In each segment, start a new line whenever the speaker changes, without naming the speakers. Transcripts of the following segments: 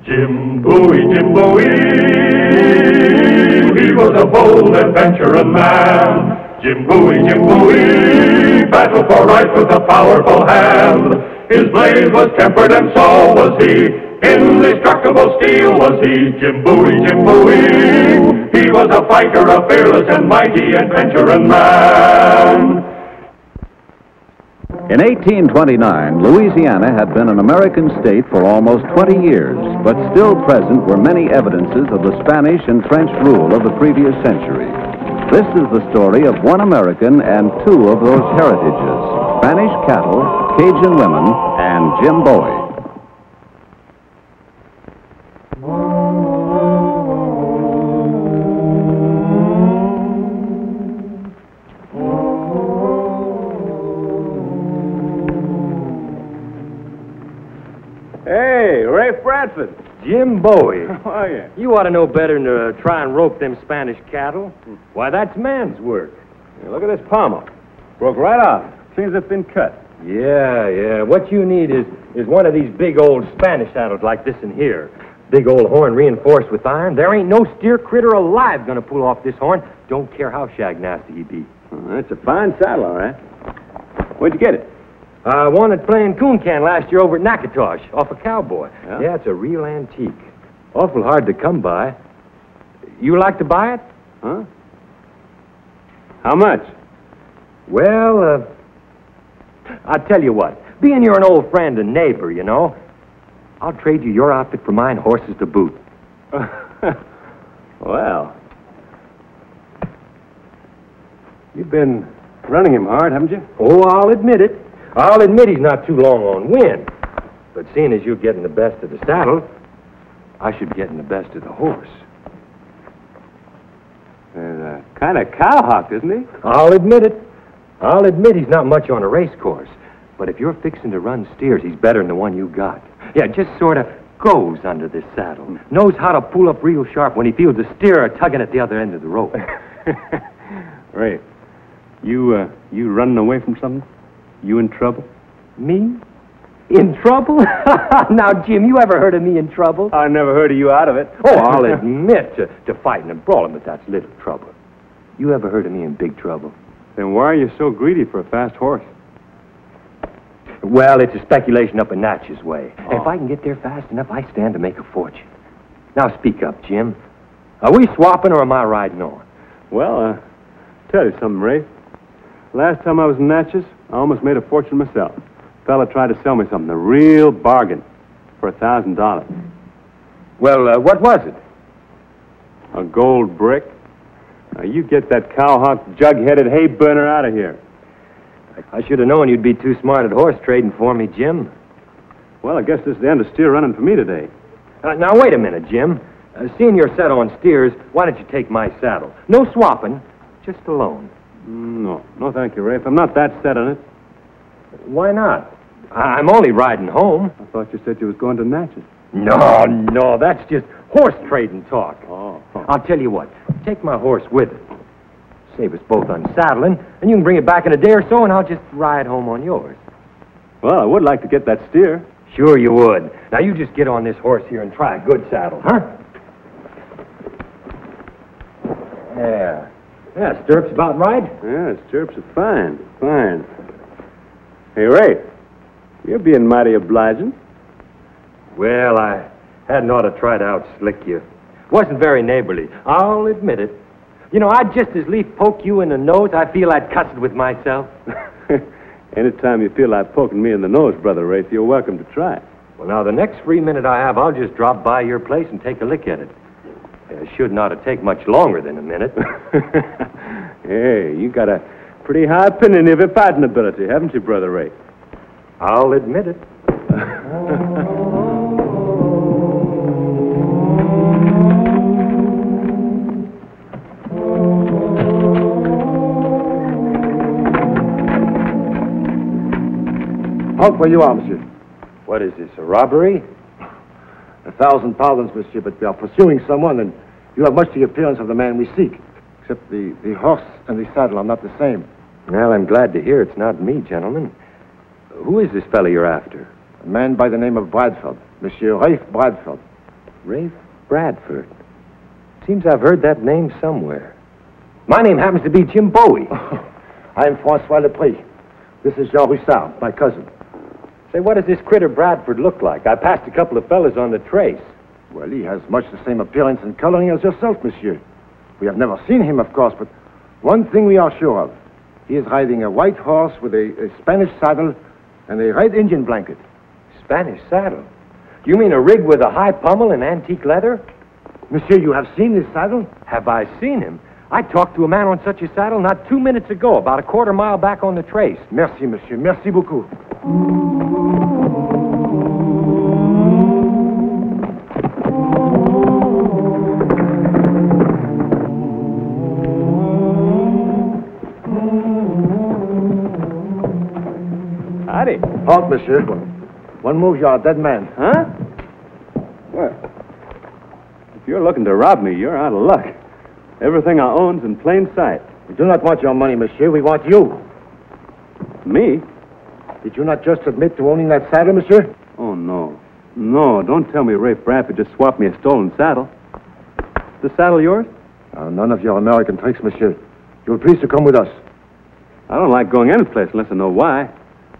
Jim Bowie, he was a bold adventurer man. Jim Bowie, battled for right with a powerful hand. His blade was tempered and so was he. Indestructible steel was he. Jim Bowie, he was a fighter, a fearless and mighty adventurer man.
In 1829, Louisiana had been an American state for almost 20 years, but still present were many evidences of the Spanish and French rule of the previous century. This is the story of one American and two of those heritages, Spanish cattle, Cajun women, and Jim Bowie.
Bradford.
Jim Bowie.
How are you?
You ought to know better than to try and rope them Spanish cattle. Why, that's man's work.
Yeah, look at this pommel. Broke right off. Seems it's been cut.
Yeah. What you need is one of these big old Spanish saddles like this in here. Big old horn reinforced with iron. There ain't no steer critter alive gonna pull off this horn. Don't care how shag nasty he be.
That's a fine saddle, all right. Where'd you get it?
I won it playing coon can last year over at Natchitoches, off a cowboy.
Yeah?
It's a real antique. Awful hard to come by. You like to buy it?
Huh? How much?
Well, I'll tell you what. Being you're an old friend and neighbor, you know, I'll trade you your outfit for mine, horses to boot.
Well, you've been running him hard, haven't you?
Oh, I'll admit it. I'll admit he's not too long on wind. But seeing as you're getting the best of the saddle, I should be getting the best of the horse.
Kind of cowhocked, isn't he?
I'll admit it. I'll admit he's not much on a race course. But if you're fixing to run steers, he's better than the one you got. Yeah, just sort of goes under this saddle. Knows how to pull up real sharp when he feels a steer tugging at the other end of the rope.
Ray, you running away from something? You in trouble?
Me? In trouble? Now, Jim, you ever heard of me in trouble?
I never heard of you out of it.
Oh, I'll admit to fighting and brawling, but that's little trouble. You ever heard of me in big trouble?
Then why are you so greedy for a fast horse?
Well, it's a speculation up in Natch's way. Oh. If I can get there fast enough, I stand to make a fortune. Now, speak up, Jim. Are we swapping or am I riding on?
Well, tell you something, Ray. Last time I was in Natchez, I almost made a fortune myself. A fella tried to sell me something, a real bargain, for $1,000.
Well, what was it?
A gold brick. Now, you get that cowhawk, jug-headed hay burner out of here.
I should have known you'd be too smart at horse trading for me, Jim.
Well, I guess this is the end of steer running for me today.
Now, wait a minute, Jim. Seeing you're set on steers, why don't you take my saddle? No swapping, just a loan.
No, thank you, Rafe. I'm not that set on it.
Why not? I'm only riding home.
I thought you said you was going to Natchez.
No, that's just horse trading talk.
Oh.
I'll tell you what. Take my horse with it. Save us both unsaddling, and you can bring it back in a day or so, and I'll just ride home on yours.
Well, I would like to get that steer.
Sure you would. Now, you just get on this horse here and try a good saddle, huh? Yeah, stirrups about right?
Yeah, stirrups are fine. Hey, Ray, you're being mighty obliging.
Well, I hadn't ought to try to outslick you. Wasn't very neighborly, I'll admit it. You know, I'd just as lief poke you in the nose. I feel I'd cuss it with myself.
Anytime you feel like poking me in the nose, Brother Rafe, you're welcome to try.
Well, now, the next free minute I have, I'll just drop by your place and take a lick at it. It should not take much longer than a minute.
Hey, you got a pretty high opinion of your fighting ability, haven't you, Brother Ray?
I'll admit it.
Halt where you are, monsieur.
What is this, a robbery?
1,000 pardons, monsieur, but we are pursuing someone, and you have much the appearance of the man we seek. Except the horse and the saddle are not the same.
Well, I'm glad to hear it's not me, gentlemen. Who is this fellow you're after?
A man by the name of Bradford, Monsieur Rafe Bradford.
Rafe Bradford. Seems I've heard that name somewhere. My name happens to be Jim Bowie.
I'm Francois Lepre. This is Jean Roussard, my cousin.
Say, what does this critter Bradford look like? I passed a couple of fellas on the trace.
Well, he has much the same appearance and coloring as yourself, monsieur. We have never seen him, of course, but one thing we are sure of. He is riding a white horse with a Spanish saddle and a red Indian blanket.
Spanish saddle? You mean a rig with a high pommel and antique leather?
Monsieur, you have seen this saddle?
Have I seen him? I talked to a man on such a saddle not 2 minutes ago, about a quarter mile back on the trace.
Merci, monsieur. Merci beaucoup.
Howdy.
Halt, monsieur. One move, you're a dead man.
Huh? Well, if you're looking to rob me, you're out of luck. Everything I own's in plain sight.
We do not want your money, monsieur. We want you.
Me?
Did you not just admit to owning that saddle, monsieur?
Oh, no. No, don't tell me Rafe Bradford just swapped me a stolen saddle. Is the saddle yours?
None of your American tricks, monsieur. You'll please to come with us.
I don't like going any place unless I know why.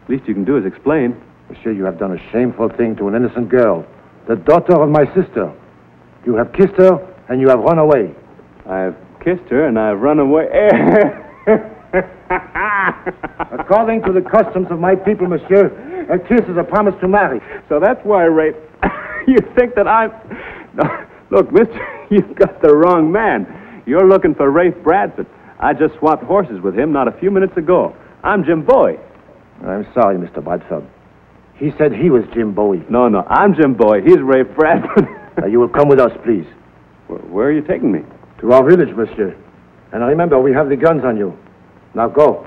Least you can do is explain.
Monsieur, you have done a shameful thing to an innocent girl, the daughter of my sister. You have kissed her, and you have run away.
I've kissed her, and I've run away.
According to the customs of my people, monsieur, a kiss is a promise to marry.
So that's why, Rafe, you think that I'm... No, look, mister, you've got the wrong man. You're looking for Rafe Bradford. I just swapped horses with him not a few minutes ago. I'm Jim Bowie.
I'm sorry, Mr. Bradford. He said he was Jim Bowie.
No, I'm Jim Bowie. He's Rafe Bradford.
You will come with us, please.
Where are you taking me?
To our village, monsieur. And remember, we have the guns on you. Now go.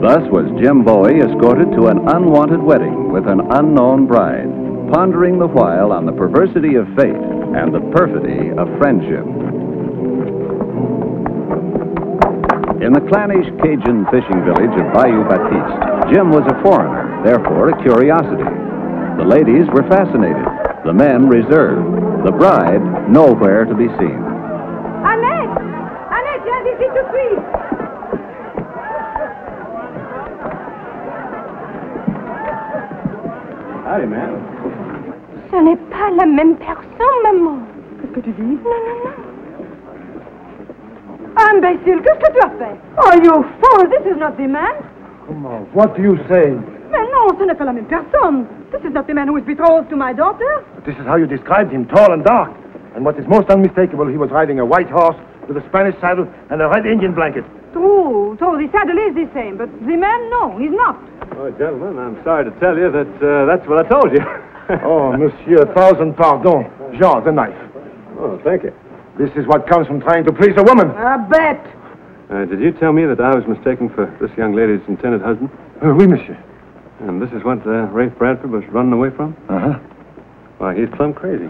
Thus was Jim Bowie escorted to an unwanted wedding with an unknown bride, pondering the while on the perversity of fate and the perfidy of friendship. In the clannish Cajun fishing village of Bayou Baptiste, Jim was a foreigner, therefore a curiosity. The ladies were fascinated, the men reserved, the bride nowhere to be seen.
Annette! Annette, viens ici tout de suite!
Howdy, man.
Ce n'est pas la même personne, maman. Qu'est-ce que tu dis? Non. Imbécile, qu'est-ce que tu as fait? Oh, you fool, this is not the man.
Come on, what do you say?
Mais non, ce n'est pas la même personne. This is not the man who is betrothed to my daughter.
But this is how you described him, tall and dark. And what is most unmistakable, he was riding a white horse with a Spanish saddle and a red Indian blanket.
True, the saddle is the same, but the man, no, he's not.
Oh, gentlemen, I'm sorry to tell you that that's what I told you.
Oh, monsieur, 1,000 pardons. Jean, the knife.
Oh, thank you.
This is what comes from trying to please a woman.
I bet.
Did you tell me that I was mistaken for this young lady's intended husband?
Oui, monsieur.
And this is what Rafe Bradford was running away from?
Uh-huh.
Why, he's plumb crazy.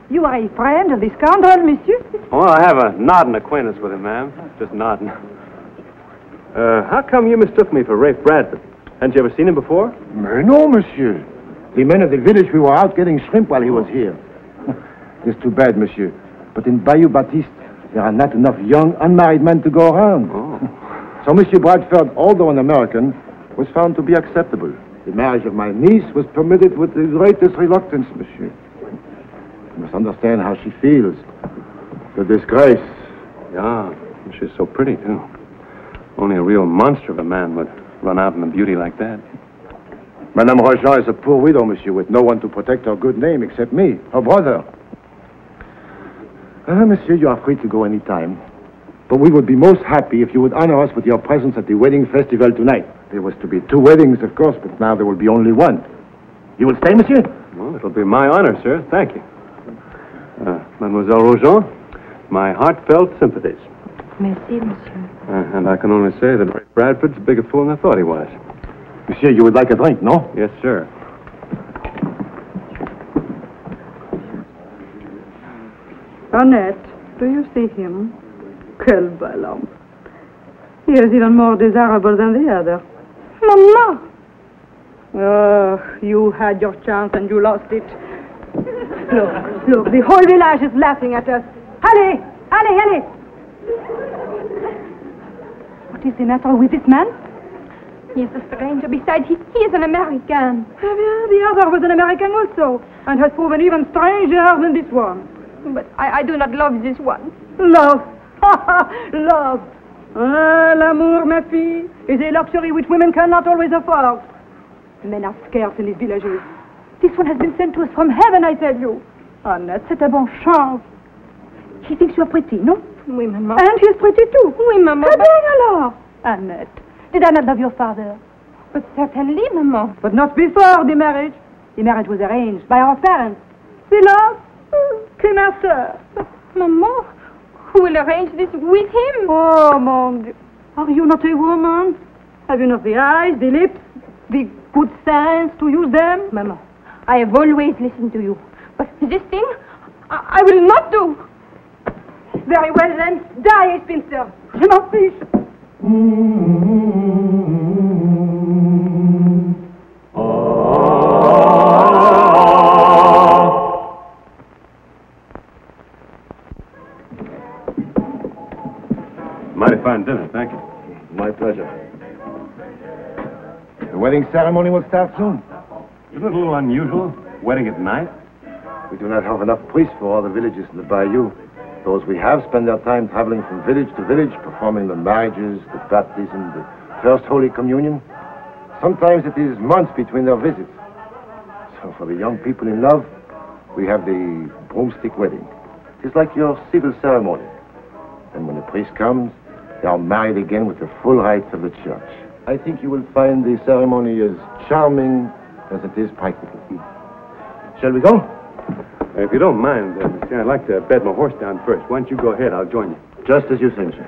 You are a friend of the scoundrel, monsieur?
Oh, I have a nodding acquaintance with him, ma'am. Just nodding. How come you mistook me for Rafe Bradford? Hadn't you ever seen him before?
No, monsieur. The men of the village, we were out getting shrimp while he was here. It's too bad, monsieur. But in Bayou Baptiste, there are not enough young, unmarried men to go around.
Oh.
So Monsieur Bradford, although an American, was found to be acceptable. The marriage of my niece was permitted with the greatest reluctance, monsieur. You must understand how she feels. The disgrace.
Yeah, she's so pretty, too. Only a real monster of a man would run out in a beauty like that.
Madame Rojan is a poor widow, monsieur, with no one to protect her good name except me, her brother. Monsieur, you are free to go any time. But we would be most happy if you would honor us with your presence at the wedding festival tonight. There was to be 2 weddings, of course, but now there will be only one. You will stay, monsieur?
Well, it'll be my honor, sir. Thank you. Mademoiselle Rojan, my heartfelt sympathies.
Merci, monsieur.
And I can only say that Rafe Bradford's a bigger fool than I thought he was.
Monsieur, you would like a drink, no?
Yes, sir.
Annette, do you see him? Quel bel homme. He is even more desirable than the other. Mama.
Oh, you had your chance and you lost it. Look, the whole village is laughing at us. Allez, allez, allez. What is the matter with this man?
He is a stranger. Besides, he is an American.
Eh bien, the other was an American also, and has proven even stranger than this one.
But I do not love this one.
Love. Love. Ah, l'amour, ma fille, is a luxury which women cannot always afford. Men are scarce in these villages. This one has been sent to us from heaven, I tell you. Annette, c'est un bon chance. He thinks you are pretty, no?
Oui, maman.
And he is pretty too.
Oui, maman.
Très bien alors. Annette, did I not love your father?
But certainly, maman.
But not before the marriage. The marriage was arranged by our parents. The love? Que ma sœur.
But, maman, who will arrange this with him?
Oh, mon Dieu. Are you not a woman? Have you not the eyes, the lips, the good sense to use them?
Maman, I have always listened to you. But this thing, I will not do.
Very well then, die, spinster. Je m'en fiche.
Mighty fine dinner, thank you.
My pleasure. The wedding ceremony will start soon.
Isn't it a little unusual, wedding at night?
We do not have enough priests for all the villages in the bayou. Those we have spend their time traveling from village to village, performing the marriages, the baptism, the first Holy Communion. Sometimes it is months between their visits. So for the young people in love, we have the Broomstick wedding. It is like your civil ceremony. And when the priest comes, they are married again with the full rights of the church. I think you will find the ceremony as charming as it is practical. Shall we go?
If you don't mind, monsieur, I'd like to bed my horse down first. Why don't you go ahead? I'll join you.
Just as you think, sir.